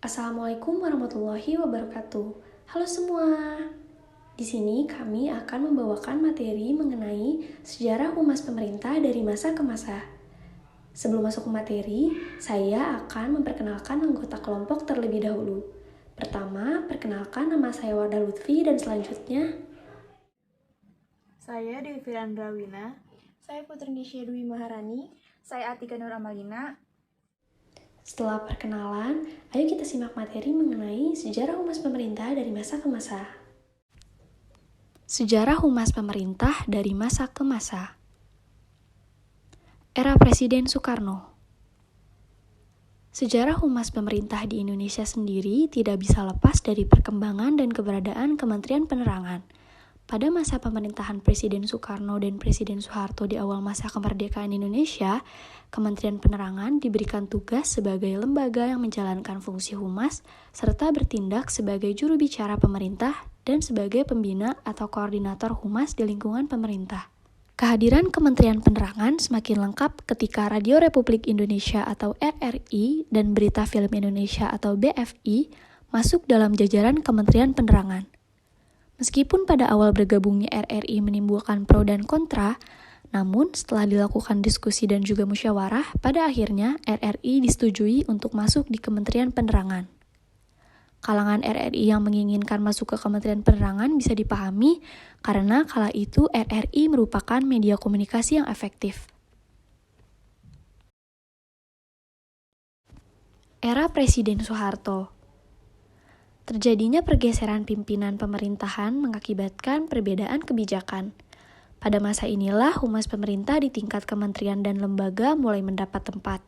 Assalamualaikum warahmatullahi wabarakatuh. Halo semua. Di sini kami akan membawakan materi mengenai sejarah humas pemerintah dari masa ke masa. Sebelum masuk ke materi, saya akan memperkenalkan anggota kelompok terlebih dahulu. Pertama, perkenalkan nama saya Wardah Lutfi dan selanjutnya Saya Dewi Firandra Wina. Saya Putri Nisha Dwi Maharani. Saya Atika Nur Amalina. Setelah perkenalan, ayo kita simak materi mengenai sejarah humas pemerintah dari masa ke masa. Sejarah humas pemerintah dari masa ke masa. Era Presiden Soekarno. Sejarah humas pemerintah di Indonesia sendiri tidak bisa lepas dari perkembangan dan keberadaan Kementerian Penerangan. Pada masa pemerintahan Presiden Soekarno dan Presiden Soeharto di awal masa kemerdekaan Indonesia, Kementerian Penerangan diberikan tugas sebagai lembaga yang menjalankan fungsi humas, serta bertindak sebagai juru bicara pemerintah dan sebagai pembina atau koordinator humas di lingkungan pemerintah. Kehadiran Kementerian Penerangan semakin lengkap ketika Radio Republik Indonesia atau RRI dan Berita Film Indonesia atau BFI masuk dalam jajaran Kementerian Penerangan. Meskipun pada awal bergabungnya RRI menimbulkan pro dan kontra, namun setelah dilakukan diskusi dan juga musyawarah, pada akhirnya RRI disetujui untuk masuk di Kementerian Penerangan. Kalangan RRI yang menginginkan masuk ke Kementerian Penerangan bisa dipahami karena kala itu RRI merupakan media komunikasi yang efektif. Era Presiden Soeharto. Terjadinya pergeseran pimpinan pemerintahan mengakibatkan perbedaan kebijakan. Pada masa inilah humas pemerintah di tingkat kementerian dan lembaga mulai mendapat tempat.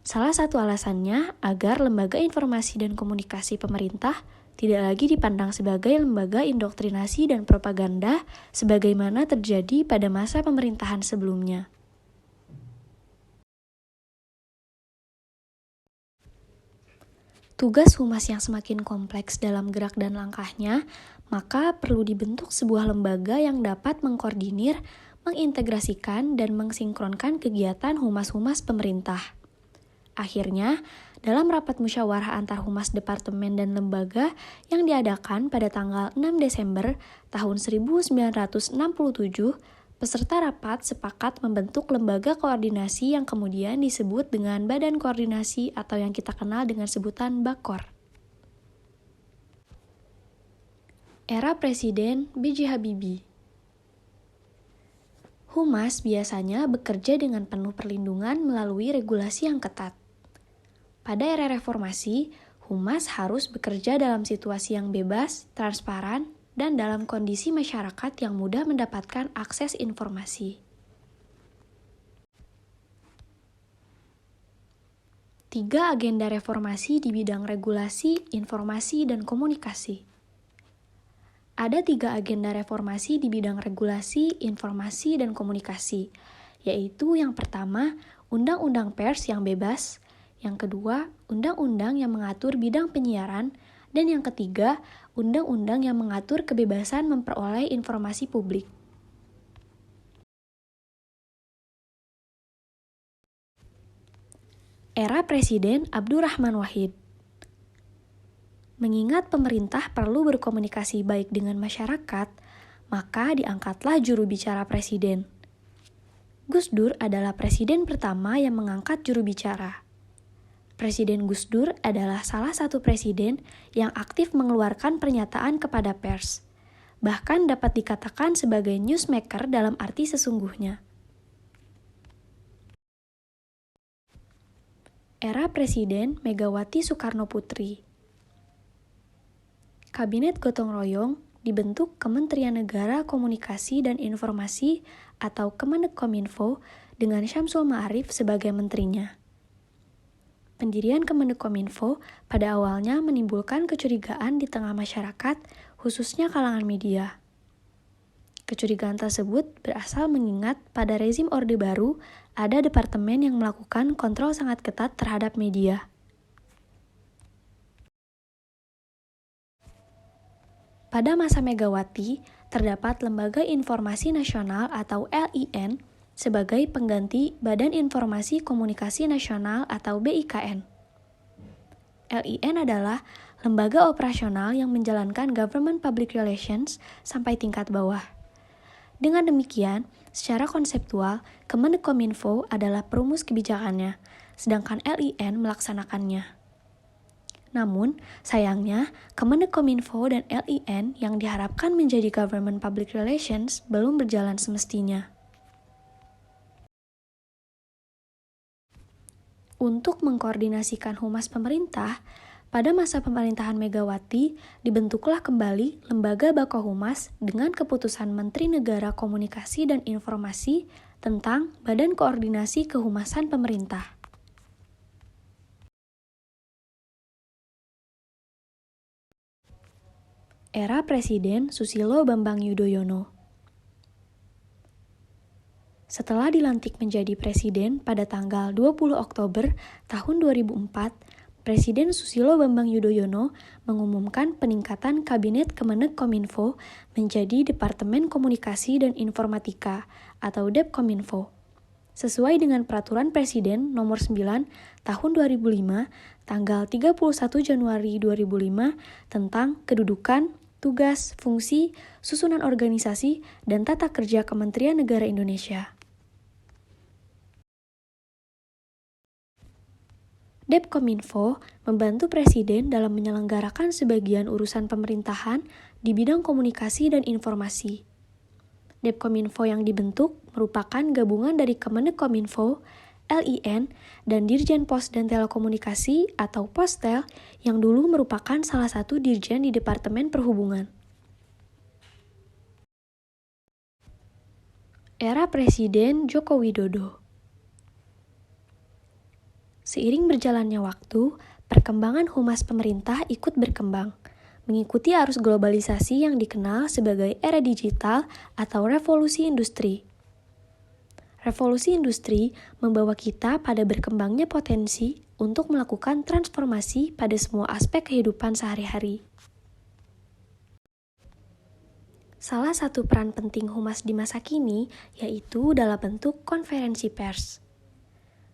Salah satu alasannya agar lembaga informasi dan komunikasi pemerintah tidak lagi dipandang sebagai lembaga indoktrinasi dan propaganda sebagaimana terjadi pada masa pemerintahan sebelumnya. Tugas humas yang semakin kompleks dalam gerak dan langkahnya, maka perlu dibentuk sebuah lembaga yang dapat mengkoordinir, mengintegrasikan, dan mensinkronkan kegiatan humas-humas pemerintah. Akhirnya, dalam rapat musyawarah antar humas departemen dan lembaga yang diadakan pada tanggal 6 Desember tahun 1967, peserta rapat sepakat membentuk lembaga koordinasi yang kemudian disebut dengan Badan Koordinasi atau yang kita kenal dengan sebutan BAKOR. Era Presiden B.J. Habibie. Humas biasanya bekerja dengan penuh perlindungan melalui regulasi yang ketat. Pada era reformasi, humas harus bekerja dalam situasi yang bebas, transparan, dan dalam kondisi masyarakat yang mudah mendapatkan akses informasi. 3 agenda reformasi di bidang regulasi, informasi, dan komunikasi. Ada 3 agenda reformasi di bidang regulasi, informasi, dan komunikasi, yaitu yang pertama, Undang-Undang Pers yang bebas, yang kedua, Undang-Undang yang mengatur bidang penyiaran, dan yang ketiga, Undang-Undang yang mengatur kebebasan memperoleh informasi publik. Era Presiden Abdurrahman Wahid. Mengingat pemerintah perlu berkomunikasi baik dengan masyarakat, maka diangkatlah juru bicara presiden. Gus Dur adalah presiden pertama yang mengangkat juru bicara. Presiden Gus Dur adalah salah satu presiden yang aktif mengeluarkan pernyataan kepada pers. Bahkan dapat dikatakan sebagai newsmaker dalam arti sesungguhnya. Era Presiden Megawati Soekarno Putri. Kabinet Gotong Royong dibentuk Kementerian Negara Komunikasi dan Informasi atau Kemenkominfo dengan Syamsul Ma'arif sebagai menterinya. Pendirian Kemenkominfo pada awalnya menimbulkan kecurigaan di tengah masyarakat, khususnya kalangan media. Kecurigaan tersebut berasal mengingat pada rezim Orde Baru ada departemen yang melakukan kontrol sangat ketat terhadap media. Pada masa Megawati, terdapat Lembaga Informasi Nasional atau LIN sebagai pengganti Badan Informasi Komunikasi Nasional atau BIKN. LIN adalah lembaga operasional yang menjalankan government public relations sampai tingkat bawah. Dengan demikian, secara konseptual, Kemenkominfo adalah perumus kebijakannya, sedangkan LIN melaksanakannya. Namun, sayangnya, Kemenkominfo dan LIN yang diharapkan menjadi government public relations belum berjalan semestinya. Untuk mengkoordinasikan humas pemerintah, pada masa pemerintahan Megawati, dibentuklah kembali Lembaga Bakohumas dengan keputusan Menteri Negara Komunikasi dan Informasi tentang Badan Koordinasi Kehumasan Pemerintah. Era Presiden Susilo Bambang Yudhoyono. Setelah dilantik menjadi presiden pada tanggal 20 Oktober tahun 2004, Presiden Susilo Bambang Yudhoyono mengumumkan peningkatan Kabinet Kemenkominfo menjadi Departemen Komunikasi dan Informatika atau Depkominfo. Sesuai dengan Peraturan Presiden Nomor 9 Tahun 2005, tanggal 31 Januari 2005 tentang kedudukan, tugas, fungsi, susunan organisasi, dan tata kerja Kementerian Negara Indonesia. Depkominfo membantu Presiden dalam menyelenggarakan sebagian urusan pemerintahan di bidang komunikasi dan informasi. Depkominfo yang dibentuk merupakan gabungan dari Kemenkominfo, LIN, dan Dirjen Pos dan Telekomunikasi atau Postel yang dulu merupakan salah satu dirjen di Departemen Perhubungan. Era Presiden Joko Widodo. Seiring berjalannya waktu, perkembangan humas pemerintah ikut berkembang, mengikuti arus globalisasi yang dikenal sebagai era digital atau revolusi industri. Revolusi industri membawa kita pada berkembangnya potensi untuk melakukan transformasi pada semua aspek kehidupan sehari-hari. Salah satu peran penting humas di masa kini yaitu dalam bentuk konferensi pers.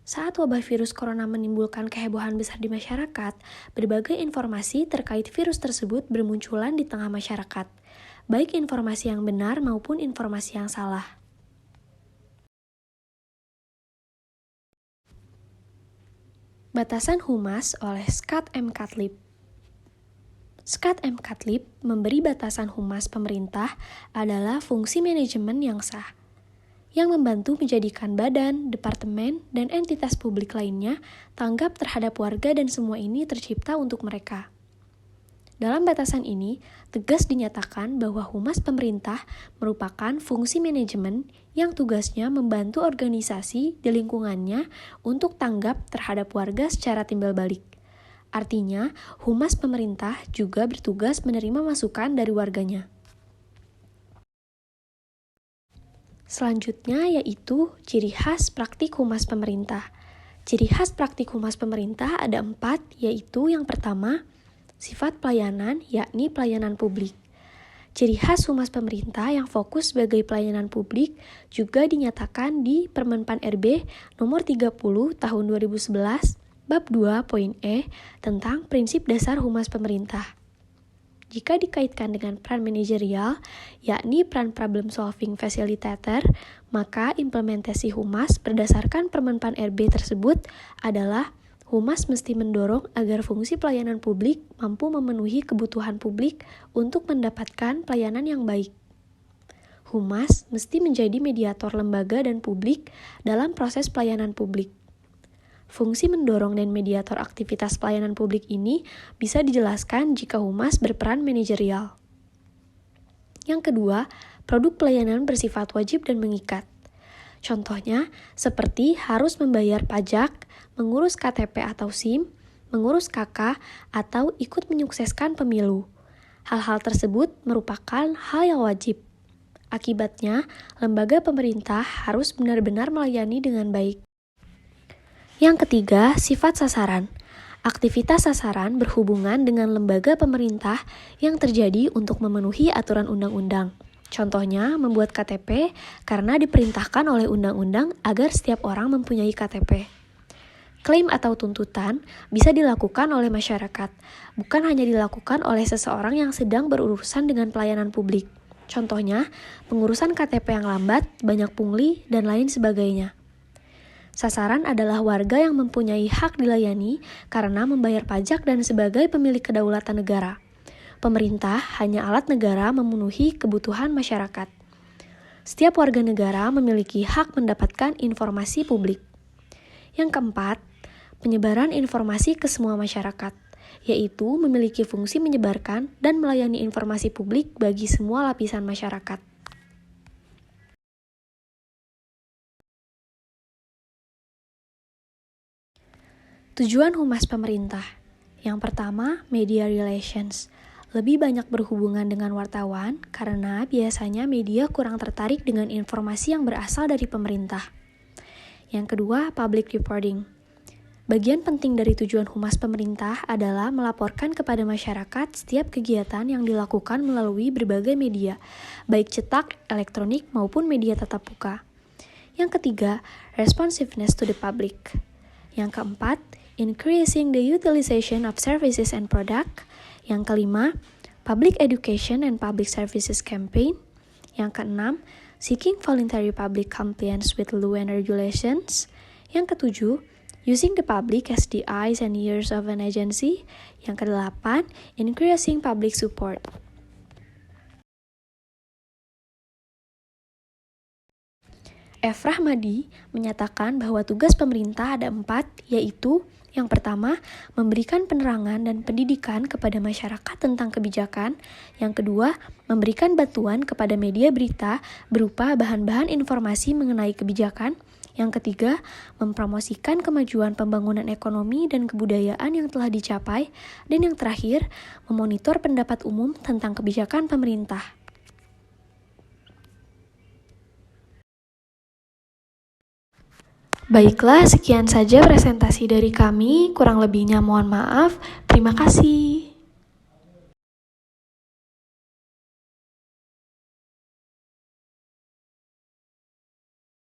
Saat wabah virus corona menimbulkan kehebohan besar di masyarakat, berbagai informasi terkait virus tersebut bermunculan di tengah masyarakat, baik informasi yang benar maupun informasi yang salah. Batasan humas oleh Scott M. Catlip. Scott M. Catlip memberi batasan humas pemerintah adalah fungsi manajemen yang sah, yang membantu menjadikan badan, departemen, dan entitas publik lainnya tanggap terhadap warga dan semua ini tercipta untuk mereka. Dalam batasan ini, tegas dinyatakan bahwa humas pemerintah merupakan fungsi manajemen yang tugasnya membantu organisasi di lingkungannya untuk tanggap terhadap warga secara timbal balik. Artinya, humas pemerintah juga bertugas menerima masukan dari warganya. Selanjutnya yaitu ciri khas praktik humas pemerintah. Ciri khas praktik humas pemerintah ada 4, yaitu yang pertama, sifat pelayanan, yakni pelayanan publik. Ciri khas humas pemerintah yang fokus sebagai pelayanan publik juga dinyatakan di Permenpan RB nomor 30 tahun 2011, bab 2 poin E tentang prinsip dasar humas pemerintah. Jika dikaitkan dengan peran manajerial, yakni peran problem solving facilitator, maka implementasi humas berdasarkan Permenpan RB tersebut adalah humas mesti mendorong agar fungsi pelayanan publik mampu memenuhi kebutuhan publik untuk mendapatkan pelayanan yang baik. Humas mesti menjadi mediator lembaga dan publik dalam proses pelayanan publik. Fungsi mendorong dan mediator aktivitas pelayanan publik ini bisa dijelaskan jika humas berperan manajerial. Yang kedua, produk pelayanan bersifat wajib dan mengikat. Contohnya, seperti harus membayar pajak, mengurus KTP atau SIM, mengurus KK, atau ikut menyukseskan pemilu. Hal-hal tersebut merupakan hal yang wajib. Akibatnya, lembaga pemerintah harus benar-benar melayani dengan baik. Yang ketiga, sifat sasaran. Aktivitas sasaran berhubungan dengan lembaga pemerintah yang terjadi untuk memenuhi aturan undang-undang. Contohnya, membuat KTP karena diperintahkan oleh undang-undang agar setiap orang mempunyai KTP. Klaim atau tuntutan bisa dilakukan oleh masyarakat, bukan hanya dilakukan oleh seseorang yang sedang berurusan dengan pelayanan publik. Contohnya, pengurusan KTP yang lambat, banyak pungli, dan lain sebagainya. Sasaran adalah warga yang mempunyai hak dilayani karena membayar pajak dan sebagai pemilik kedaulatan negara. Pemerintah hanya alat negara memenuhi kebutuhan masyarakat. Setiap warga negara memiliki hak mendapatkan informasi publik. Yang keempat, penyebaran informasi ke semua masyarakat, yaitu memiliki fungsi menyebarkan dan melayani informasi publik bagi semua lapisan masyarakat. Tujuan humas pemerintah. Yang pertama, media relations. Lebih banyak berhubungan dengan wartawan karena biasanya media kurang tertarik dengan informasi yang berasal dari pemerintah. Yang kedua, public reporting. Bagian penting dari tujuan humas pemerintah adalah melaporkan kepada masyarakat setiap kegiatan yang dilakukan melalui berbagai media, baik cetak, elektronik, maupun media tatap muka. Yang ketiga, responsiveness to the public. Yang keempat, increasing the utilization of services and product. Yang kelima, public education and public services campaign. Yang keenam, seeking voluntary public compliance with law and regulations. Yang ketujuh, using the public as the eyes and ears of an agency. Yang kedelapan, increasing public support. F. Rahmadi menyatakan bahwa tugas pemerintah ada 4, yaitu yang pertama, memberikan penerangan dan pendidikan kepada masyarakat tentang kebijakan. Yang kedua, memberikan bantuan kepada media berita berupa bahan-bahan informasi mengenai kebijakan. Yang ketiga, mempromosikan kemajuan pembangunan ekonomi dan kebudayaan yang telah dicapai. Dan yang terakhir, memonitor pendapat umum tentang kebijakan pemerintah. Baiklah, sekian saja presentasi dari kami. Kurang lebihnya mohon maaf. Terima kasih.